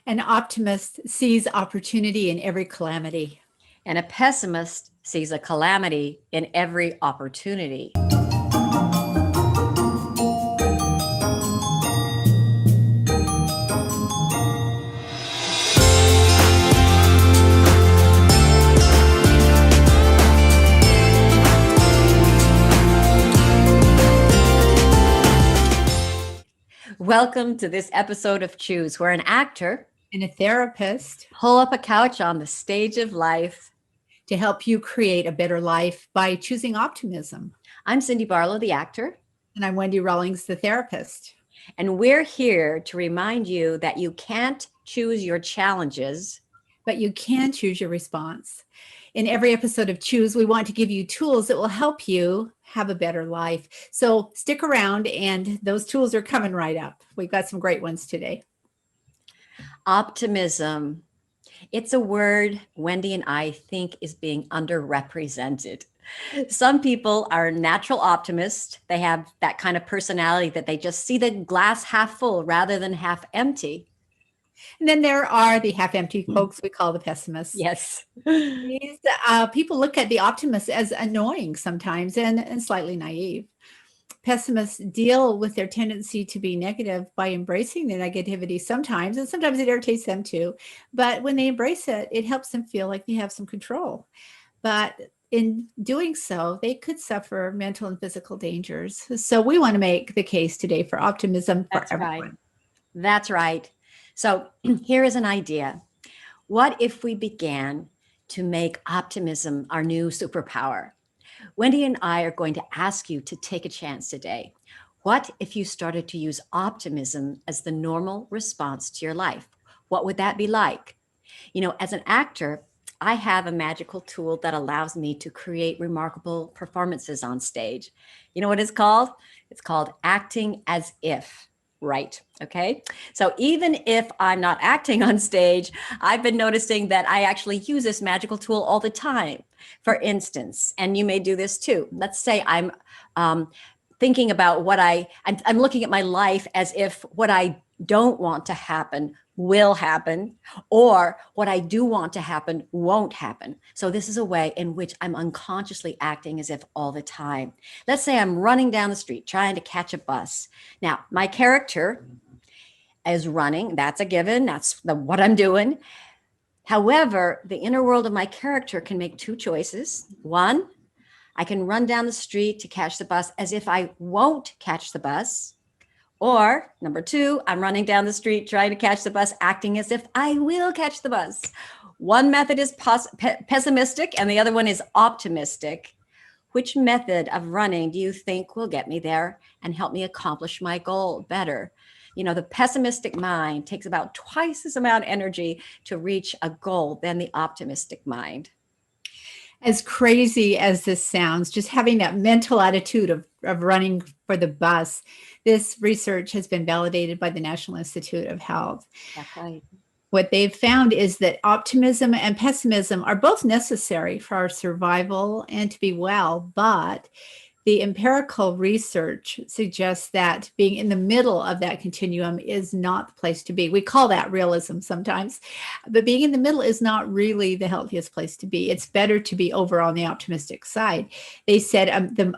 An optimist sees opportunity in every calamity. And a pessimist sees a calamity in every opportunity. Welcome to this episode of Choose, where an actor And a therapist pull up a couch on the stage of life to help you create a better life by choosing optimism. I'm Cindy Barlow, the actor. And I'm Wendy Rawlings, the therapist. And we're here to remind you that you can't choose your challenges, but you can choose your response. In every episode of Choose, we want to give you tools that will help you have a better life. So stick around, and those tools are coming right up. We've got some great ones today. Optimism. It's a word Wendy and I think is being underrepresented. Some people are natural optimists. They have that kind of personality that they just see the glass half full rather than half empty. And then there are the half-empty folks we call the pessimists. Yes. These people look at the optimists as annoying sometimes and slightly naive. Pessimists deal with their tendency to be negative by embracing the negativity sometimes, and sometimes it irritates them too. But when they embrace it, it helps them feel like they have some control. But in doing so, they could suffer mental and physical dangers. So we want to make the case today for optimism for everyone. Right. That's right. So here is an idea. What if we began to make optimism our new superpower? Wendy and I are going to ask you to take a chance today. What if you started to use optimism as the normal response to your life? What would that be like? You know, as an actor, I have a magical tool that allows me to create remarkable performances on stage. You know what it's called? It's called acting as if. Right. Okay. So even if I'm not acting on stage, I've been noticing that I actually use this magical tool all the time. For instance, and you may do this too. Let's say I'm thinking about I'm looking at my life as if what I don't want to happen will happen, or what I do want to happen won't happen. So this is a way in which I'm unconsciously acting as if all the time. Let's say I'm running down the street trying to catch a bus. Now, my character is running. That's a given. That's what I'm doing. However, the inner world of my character can make two choices. One, I can run down the street to catch the bus as if I won't catch the bus. Or number two, I'm running down the street trying to catch the bus, acting as if I will catch the bus. One method is pessimistic and the other one is optimistic. Which method of running do you think will get me there and help me accomplish my goal better? You know, the pessimistic mind takes about twice as amount of energy to reach a goal than the optimistic mind. As crazy as this sounds, just having that mental attitude of running for the bus, this research has been validated by the National Institute of Health. That's right. What they've found is that optimism and pessimism are both necessary for our survival and to be well, but the empirical research suggests that being in the middle of that continuum is not the place to be. We call that realism sometimes, but being in the middle is not really the healthiest place to be. It's better to be over on the optimistic side. They said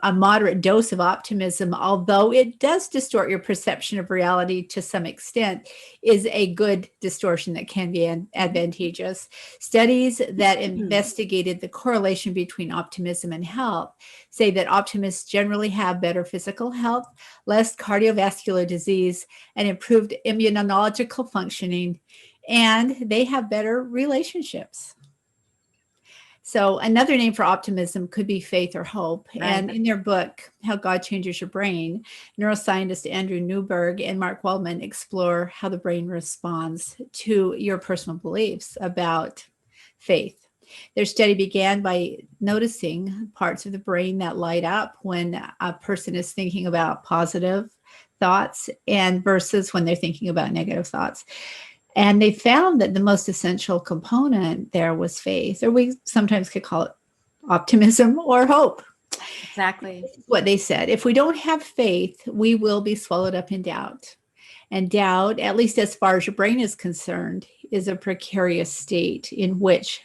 a moderate dose of optimism, although it does distort your perception of reality to some extent, is a good distortion that can be advantageous. Studies that investigated the correlation between optimism and health say that optimists generally have better physical health, less cardiovascular disease, and improved immunological functioning, and they have better relationships. So another name for optimism could be faith or hope. Right. And in their book, How God Changes Your Brain, neuroscientist Andrew Newberg and Mark Waldman explore how the brain responds to your personal beliefs about faith. Their study began by noticing parts of the brain that light up when a person is thinking about positive thoughts and versus when they're thinking about negative thoughts. And they found that the most essential component there was faith, or we sometimes could call it optimism or hope. Exactly. This is what they said. If we don't have faith, we will be swallowed up in doubt. And doubt, at least as far as your brain is concerned, is a precarious state in which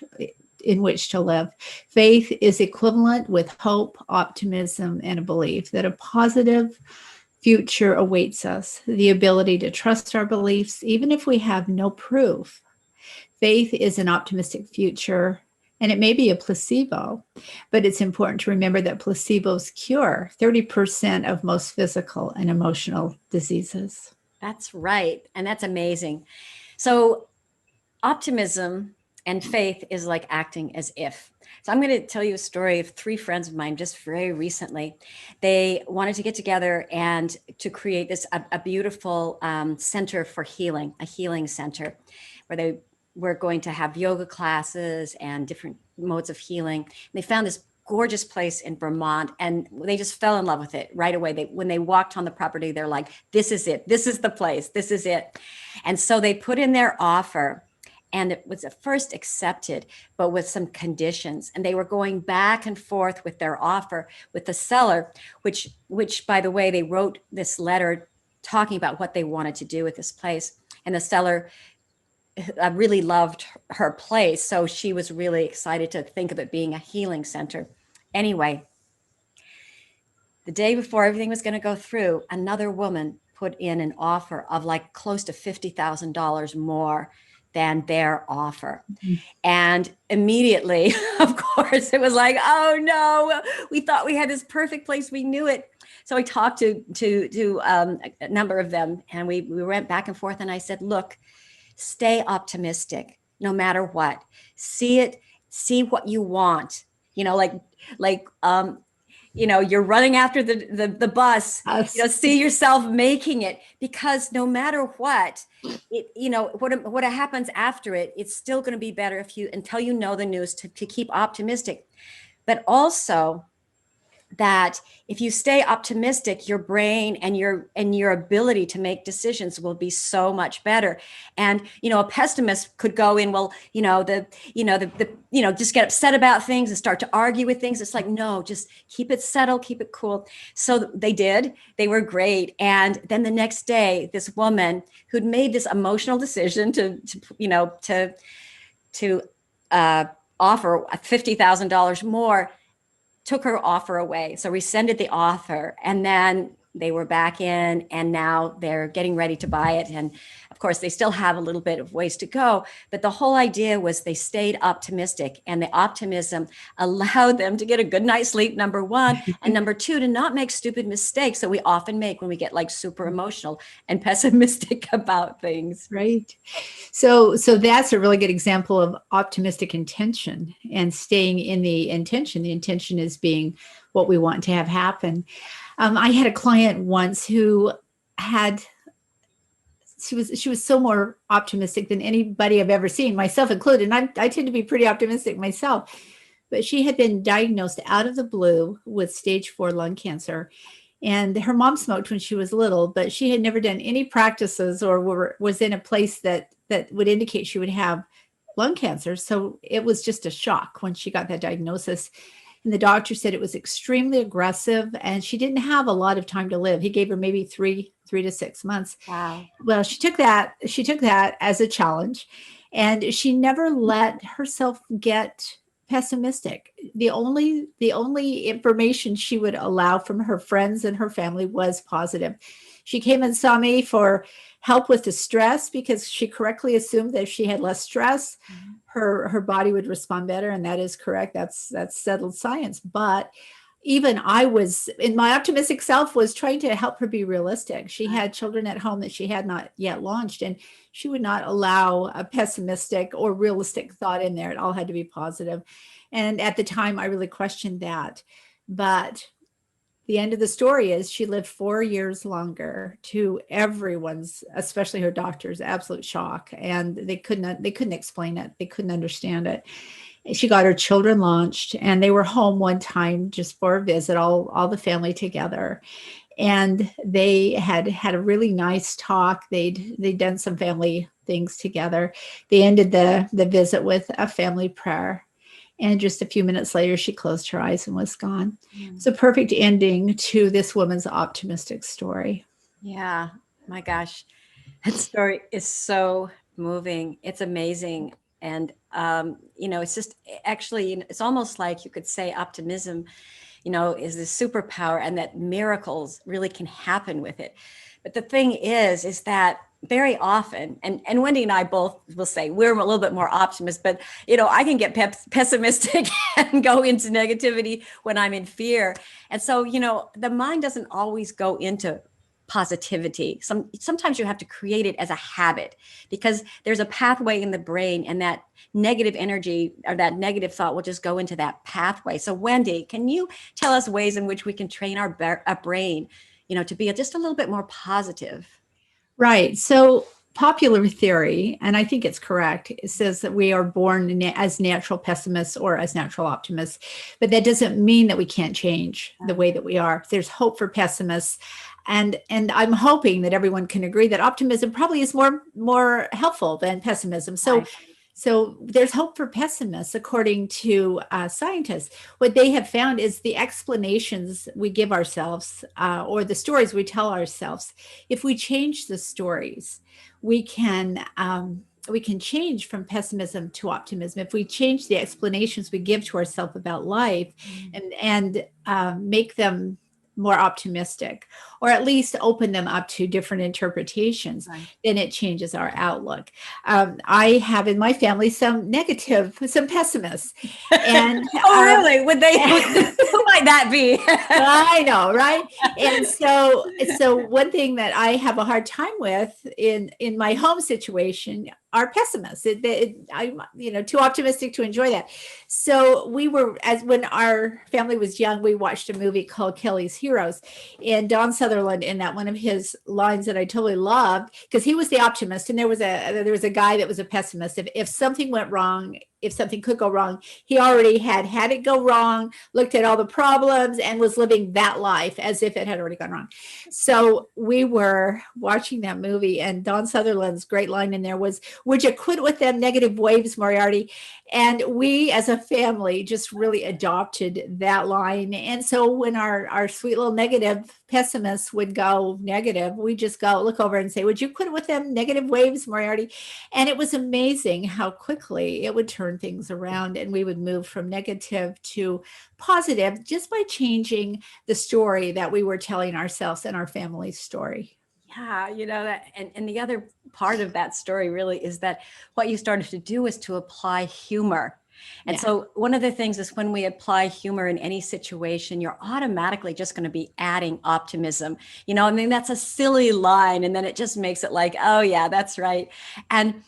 to live. Faith is equivalent with hope, optimism, and a belief that a positive future awaits us, the ability to trust our beliefs, even if we have no proof. Faith is an optimistic future, and it may be a placebo, but it's important to remember that placebos cure 30% of most physical and emotional diseases. That's right. And that's amazing. So optimism and faith is like acting as if. So I'm going to tell you a story of 3 friends of mine just very recently. They wanted to get together and to create this a beautiful center for healing, a healing center where they were going to have yoga classes and different modes of healing. And they found this gorgeous place in Vermont, and they just fell in love with it right away. When they walked on the property, they're like, this is it. This is the place. This is it. And so they put in their offer, and it was at first accepted, but with some conditions. And they were going back and forth with their offer with the seller, which by the way, they wrote this letter talking about what they wanted to do with this place. And the seller really loved her place. So she was really excited to think of it being a healing center. Anyway, the day before everything was going to go through, another woman put in an offer of like close to $50,000 more than their offer. Mm-hmm. And immediately, of course, it was like, oh no, we thought we had this perfect place. We knew it. So I talked to a number of them, and we went back and forth, and I said, look, stay optimistic no matter what. See what you want. You're running after the bus, see yourself making it, because no matter what, what happens after it, it's still going to be better until you know the news, to keep optimistic. But also that if you stay optimistic, your brain and your ability to make decisions will be so much better. And a pessimist could go in, just get upset about things and start to argue with things. It's like, no, just keep it settled, keep it cool. So they did. They were great. And then the next day, this woman who'd made this emotional decision to offer $50,000 more, took her offer away. So rescinded the offer, and then they were back in, and now they're getting ready to buy it. And of course, they still have a little bit of ways to go, but the whole idea was they stayed optimistic, and the optimism allowed them to get a good night's sleep, number one, and number two, to not make stupid mistakes that we often make when we get like super emotional and pessimistic about things. Right. So that's a really good example of optimistic intention and staying in the intention. The intention is being what we want to have happen. I had a client once who she was so more optimistic than anybody I've ever seen, myself included. And I tend to be pretty optimistic myself, but she had been diagnosed out of the blue with stage 4 lung cancer. And her mom smoked when she was little, but she had never done any practices or was in a place that would indicate she would have lung cancer. So it was just a shock when she got that diagnosis. And the doctor said it was extremely aggressive, and she didn't have a lot of time to live. He gave her maybe three to 6 months. Wow. Well, she took that as a challenge, and she never let herself get pessimistic. The only information she would allow from her friends and her family was positive. She came and saw me for help with the stress, because she correctly assumed that if she had less stress, her body would respond better. And that is correct. That's settled science. But even I was, in my optimistic self, was trying to help her be realistic. She had children at home that she had not yet launched, and she would not allow a pessimistic or realistic thought in there. It all had to be positive. And at the time, I really questioned that. But the end of the story is she lived 4 years longer, to everyone's, especially her doctor's, absolute shock. And they couldn't explain it. They couldn't understand it. She got her children launched, and they were home one time just for a visit, all the family together. And they had a really nice talk. They'd done some family things together. They ended the visit with a family prayer. And just a few minutes later, she closed her eyes and was gone. It's a perfect ending to this woman's optimistic story. Yeah, my gosh. That story is so moving. It's amazing. And, it's just actually, it's almost like you could say optimism, is this superpower and that miracles really can happen with it. But the thing is that very often, and Wendy and I both will say we're a little bit more optimist, but, I can get pessimistic and go into negativity when I'm in fear. And so, the mind doesn't always go into positivity. Sometimes you have to create it as a habit because there's a pathway in the brain, and that negative energy or that negative thought will just go into that pathway. So Wendy, can you tell us ways in which we can train our brain, to be just a little bit more positive? Right. So popular theory, and I think it's correct, it says that we are born as natural pessimists or as natural optimists, but that doesn't mean that we can't change the way that we are. There's hope for pessimists. And I'm hoping that everyone can agree that optimism probably is more helpful than pessimism. So Right. so there's hope for pessimists, according to scientists. What they have found is the explanations we give ourselves, or the stories we tell ourselves. If we change the stories, we can change from pessimism to optimism. If we change the explanations we give to ourselves about life, and make them more optimistic, or at least open them up to different interpretations, Right. then it changes our outlook. I have in my family some pessimists, and Oh, really? Would they? Who might that be? I know, right? And so one thing that I have a hard time with in my home situation are pessimists. I'm too optimistic to enjoy that. So as when our family was young, we watched a movie called Kelly's Heroes, and Don Sutherland, in that, one of his lines that I totally loved, because he was the optimist, and there was a guy that was a pessimist. If something went wrong, if something could go wrong, he already had it go wrong, looked at all the problems, and was living that life as if it had already gone wrong. So we were watching that movie, and Don Sutherland's great line in there was, "Would you quit with them negative waves, Moriarty?" And we as a family just really adopted that line. And so when our sweet little negative pessimists would go negative, we just go look over and say, "Would you quit with them negative waves, Moriarty?" And it was amazing how quickly it would turn things around, and we would move from negative to positive just by changing the story that we were telling ourselves and our family's story. Yeah, that, and the other part of that story really is that what you started to do is to apply humor. And Yeah. so one of the things is when we apply humor in any situation, you're automatically just going to be adding optimism. I mean, that's a silly line, and then it just makes it like, oh yeah, that's right. And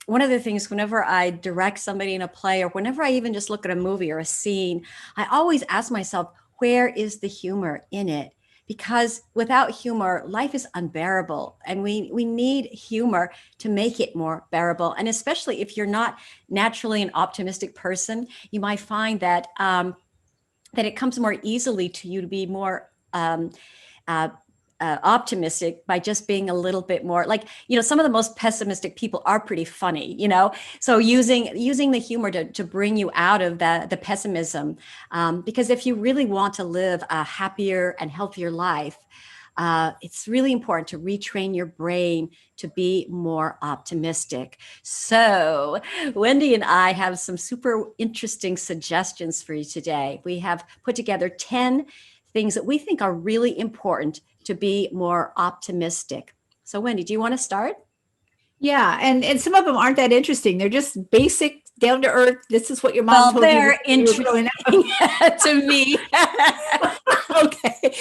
one of the things, whenever I direct somebody in a play, or whenever I even just look at a movie or a scene, I always ask myself, where is the humor in it? Because without humor, life is unbearable, and we need humor to make it more bearable. And especially if you're not naturally an optimistic person, you might find that that it comes more easily to you to be more uh, optimistic by just being a little bit more like, some of the most pessimistic people are pretty funny, so using the humor to bring you out of the pessimism, because if you really want to live a happier and healthier life, it's really important to retrain your brain to be more optimistic. So Wendy and I have some super interesting suggestions for you today. We have put together 10 things that we think are really important to be more optimistic. So Wendy, do you want to start? Yeah, and some of them aren't that interesting. They're just basic, down to earth. This is what your mom Well, told you they're when you were growing interesting to me. up. Okay.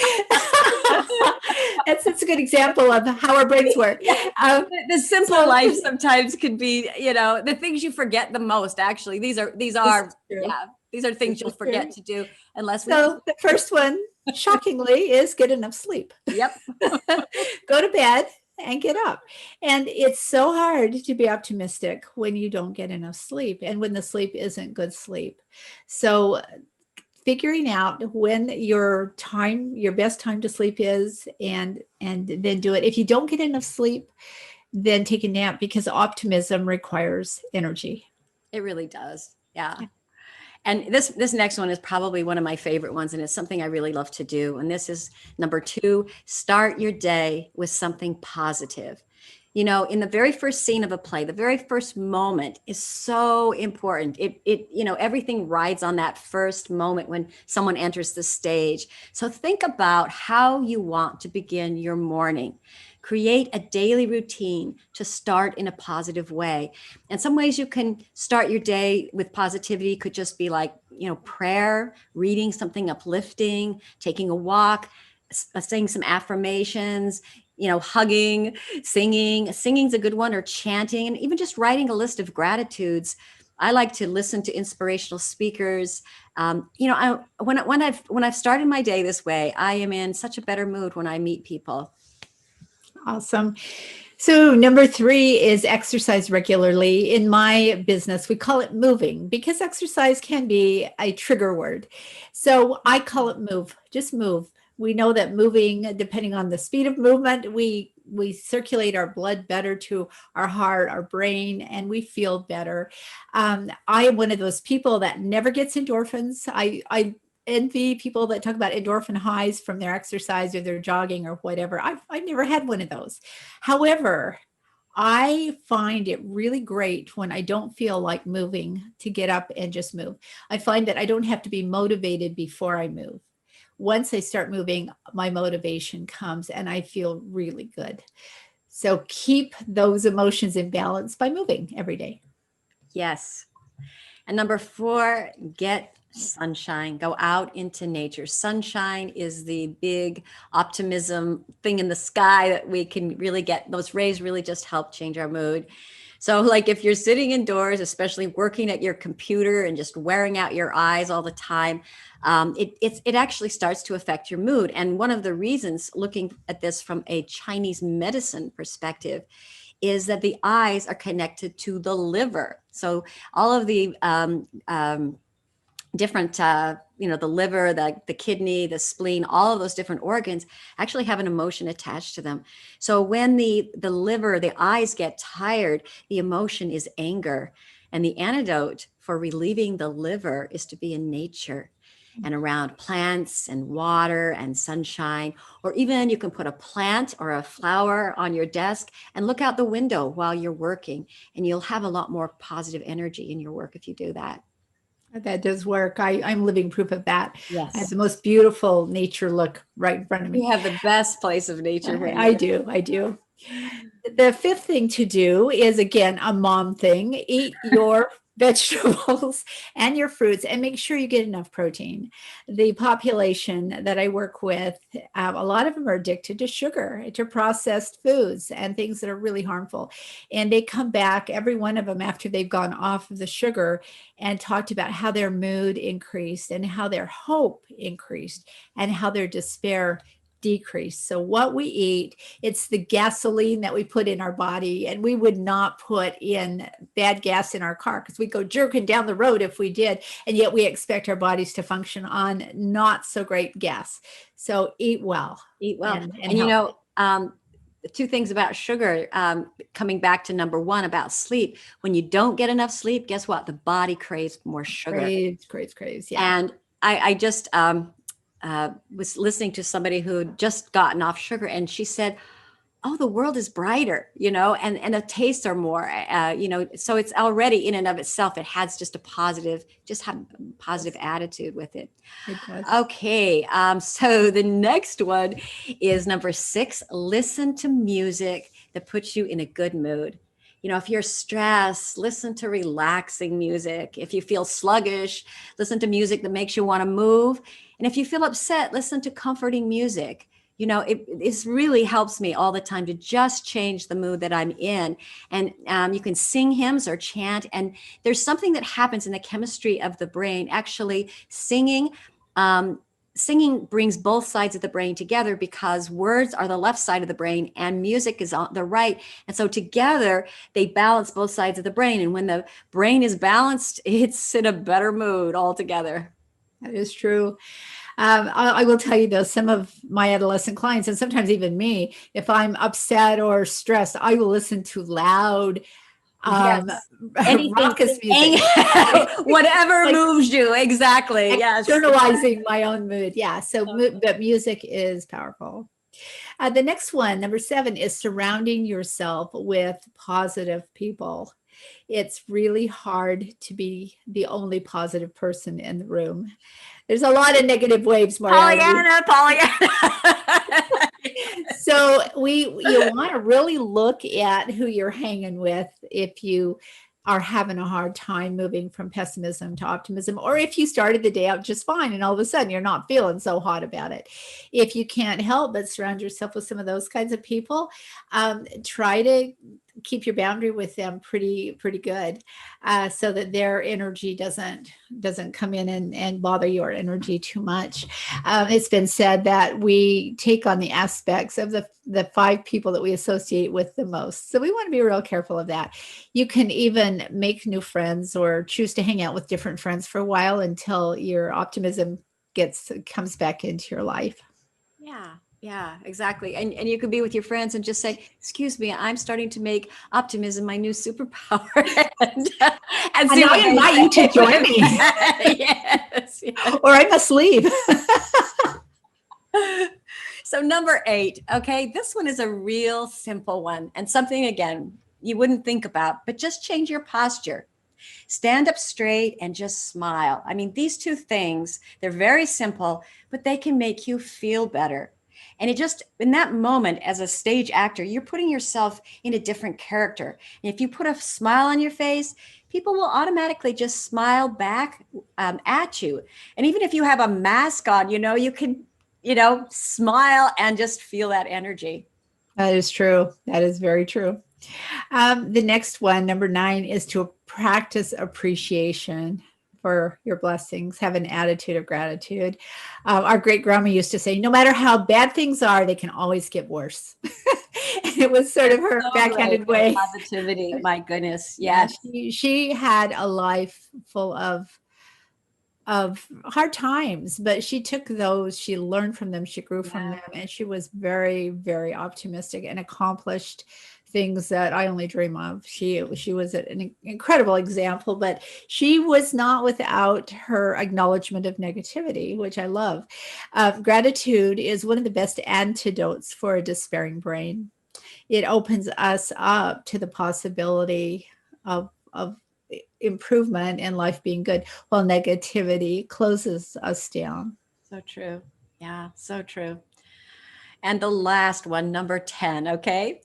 That's a good example of how our brains work. Yeah. The simple so- life sometimes could be, the things you forget the most. Actually, these are This is true. these are things This you'll is forget true. to do unless we. So the first one, shockingly, is get enough sleep. Yep. Go to bed and get up. And it's so hard to be optimistic when you don't get enough sleep, and when the sleep isn't good sleep. So figuring out when your best time to sleep is, and then do it. If you don't get enough sleep, then take a nap, because optimism requires energy. It really does. Yeah. And this next one is probably one of my favorite ones, and it's something I really love to do. And this is number 2, start your day with something positive. In the very first scene of a play, the very first moment is so important. Everything rides on that first moment when someone enters the stage. So think about how you want to begin your morning. Create a daily routine to start in a positive way. And some ways you can start your day with positivity could just be like, prayer, reading something uplifting, taking a walk, saying some affirmations, hugging, singing. Singing's a good one, or chanting, and even just writing a list of gratitudes. I like to listen to inspirational speakers. When I've started my day this way, I am in such a better mood when I meet people. Awesome. So number 3 is exercise regularly. In my business, we call it moving because exercise can be a trigger word. So I call it move, just move. We know that moving, depending on the speed of movement, we circulate our blood better to our heart, our brain, and we feel better. I am one of those people that never gets endorphins. I envy people that talk about endorphin highs from their exercise or their jogging or whatever. I've never had one of those. However, I find it really great when I don't feel like moving to get up and just move. I find that I don't have to be motivated before I move. Once I start moving, my motivation comes and I feel really good. So keep those emotions in balance by moving every day. Yes. And number 4, get sunshine. Go out into nature. Sunshine is the big optimism thing in the sky that we can really get. Those rays really just help change our mood. So like if you're sitting indoors, especially working at your computer and just wearing out your eyes all the time, it actually starts to affect your mood. And one of the reasons, looking at this from a Chinese medicine perspective, is that the eyes are connected to the liver. So all of the different, the liver, the kidney, the spleen, all of those different organs actually have an emotion attached to them. So when the liver, the eyes get tired, the emotion is anger. And the antidote for relieving the liver is to be in nature and around plants and water and sunshine, or even you can put a plant or a flower on your desk and look out the window while you're working, and you'll have a lot more positive energy in your work if you do that. That does work. I'm living proof of that. Yes. I have the most beautiful nature look right in front of me. You have the best place of nature. I do. The 5th thing to do is, again, a mom thing. Eat your vegetables and your fruits and make sure you get enough protein. The population that I work with, a lot of them are addicted to sugar, to processed foods and things that are really harmful. And they come back, every one of them, after they've gone off of the sugar, and talked about how their mood increased and how their hope increased and how their despair decrease. So what we eat, it's the gasoline that we put in our body, and we would not put in bad gas in our car because we'd go jerking down the road if we did, and yet we expect our bodies to function on not so great gas. So eat well. And the 2 things about sugar, coming back to number 1 about sleep, when you don't get enough sleep, guess what? The body craves more sugar. Craves. Yeah. And I just was listening to somebody who had just gotten off sugar, and she said, oh, the world is brighter, and the tastes are more, so it's already in and of itself, it has just have a positive attitude with it. It does. Okay. So the next one is number 6, listen to music that puts you in a good mood. If you're stressed, listen to relaxing music. If you feel sluggish, listen to music that makes you want to move. And if you feel upset, listen to comforting music. It really helps me all the time to just change the mood that I'm in. And you can sing hymns or chant. And there's something that happens in the chemistry of the brain. Actually, singing brings both sides of the brain together, because words are the left side of the brain and music is on the right. And so together they balance both sides of the brain. And when the brain is balanced, it's in a better mood altogether. That is true. I will tell you though, some of my adolescent clients, and sometimes even me, if I'm upset or stressed, I will listen to loud Yes. Anything, raucous music. whatever Like moves you. Exactly. Yes. externalizing my own mood. Yeah. So, but music is powerful. The next one, number 7, is surrounding yourself with positive people. It's really hard to be the only positive person in the room. There's a lot of negative waves, Mariana. Pollyanna. So you want to really look at who you're hanging with if you are having a hard time moving from pessimism to optimism, or if you started the day out just fine and all of a sudden you're not feeling so hot about it. If you can't help but surround yourself with some of those kinds of people, try to keep your boundary with them pretty good, so that their energy doesn't come in and bother your energy too much. It's been said that we take on the aspects of the 5 people that we associate with the most. So we want to be real careful of that. You can even make new friends or choose to hang out with different friends for a while until your optimism comes back into your life. Yeah, exactly. And you could be with your friends and just say, "Excuse me, I'm starting to make optimism my new superpower," and see I what they invite you to say. join me. Yes, yes. Or I must leave. So number 8, okay, this one is a real simple one and something, again, you wouldn't think about, but just change your posture. Stand up straight and just smile. I mean, these 2 things, they're very simple, but they can make you feel better. And it just, in that moment, as a stage actor, you're putting yourself in a different character. And if you put a smile on your face, people will automatically just smile back at you. And even if you have a mask on, you can, smile and just feel that energy. That is true. That is very true. The next one, number 9, is to practice appreciation for your blessings. Have an attitude of gratitude. Our great grandma used to say, no matter how bad things are, they can always get worse. It was sort of her backhanded way. Positivity. My goodness. Yes. She had a life full of hard times, but she took those, she learned from them, she grew from them, and she was very, very optimistic and accomplished things that I only dream of. She was an incredible example, but she was not without her acknowledgement of negativity, which I love. Gratitude is one of the best antidotes for a despairing brain. It opens us up to the possibility of improvement and life being good, while negativity closes us down. So true. Yeah, so true. And the last one, number 10, okay?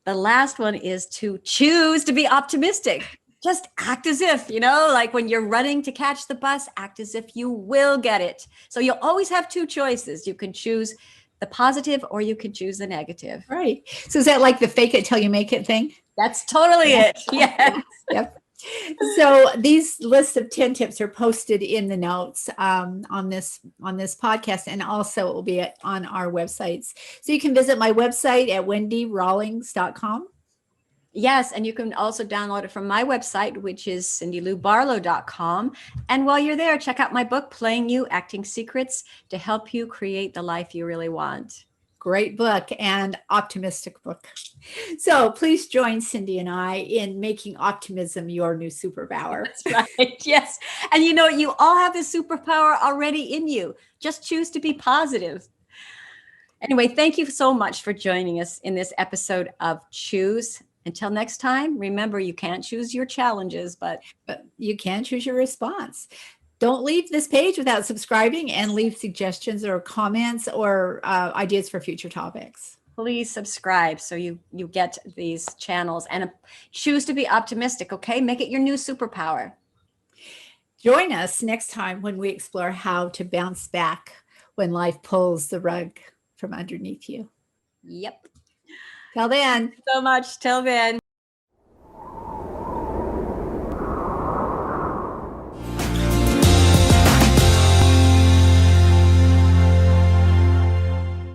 The last one is to choose to be optimistic. Just act as if, like when you're running to catch the bus, act as if you will get it. So you'll always have 2 choices. You can choose the positive or you can choose the negative. Right. So is that like the fake it till you make it thing? That's totally it. Yes. Yep. So these lists of 10 tips are posted in the notes on this podcast, and also it will be on our websites. So you can visit my website at wendyrawlings.com. Yes, and you can also download it from my website, which is cindyloubarlow.com. And while you're there, check out my book, Playing You, Acting Secrets, to help you create the life you really want. Great book and optimistic book. So please join Cindy and I in making optimism your new superpower. That's right. Yes. And you all have this superpower already in you. Just choose to be positive. Anyway, thank you so much for joining us in this episode of Choose. Until next time, remember, you can't choose your challenges, but you can choose your response. Don't leave this page without subscribing, and leave suggestions or comments or ideas for future topics. Please subscribe so you get these channels, and choose to be optimistic, okay? Make it your new superpower. Join us next time when we explore how to bounce back when life pulls the rug from underneath you. Yep. Till then. Thank you so much. Till then.